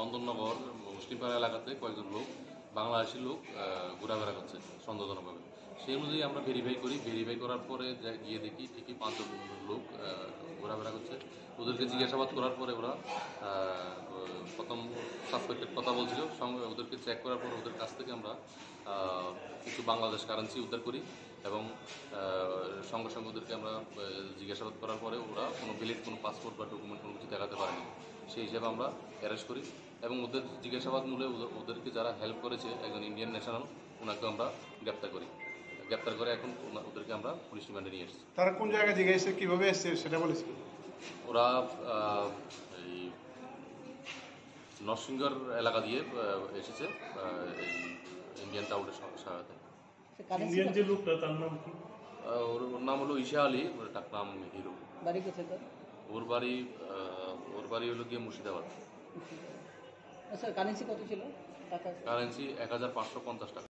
চন্দননগর মুসলিমপাড়া এলাকাতে কয়েকজন লোক বাংলাদেশি লোক ঘোরাফেরা করছে সন্দেহজনকভাবে। সেই অনুযায়ী আমরা ভেরিফাই করার পরে গিয়ে দেখি ঠিকই 5 জন লোক ঘোরাফেরা করছে। ওদেরকে জিজ্ঞাসাবাদ করার পরে ওরা প্রথম সাসপেক্টের কথা বলছিল, সঙ্গে ওদেরকে চেক করার পর ওদের কাছ থেকে আমরা কিছু বাংলাদেশ কারেন্সি উদ্ধার করি এবং সঙ্গে সঙ্গে ওদেরকে আমরা জিজ্ঞাসাবাদ করার পরে ওরা কোনো ভ্যালিড কোনো পাসপোর্ট বা ডকুমেন্ট কোনো কিছু দেখাতে পারেনি। সেই হিসাবে আমরা অ্যারেস্ট করি এবং ওদের জিজ্ঞাসাবাদ মূলে ওদেরকে যারা হেল্প করেছে একজন ইন্ডিয়ান ন্যাশনাল, ওনাকে আমরা গ্রেপ্তার করি। গ্রেপ্তার করে এখন ওদেরকে আমরা পুলিশ রিমান্ডে নিয়ে এসেছি। তারা কোন জায়গায় জিজ্ঞাসা কীভাবে এসছে সেটা বলেছে? ওরা এই নরসিংগড় এলাকা দিয়ে এসেছে এই ইন্ডিয়ান টাউনের সহায়তায়। ইন্ডিয়ান যে লোকটা তার নাম কি? ওর নাম হলো ঈশা আলী, তার নাম হিরো। বাড়ি কোথায় তার? ওর বাড়ি হলো গিয়ে মুর্শিদাবাদ। স্যার কারেন্সি কত ছিল টাকা? কারেন্সি 1550 টাকা।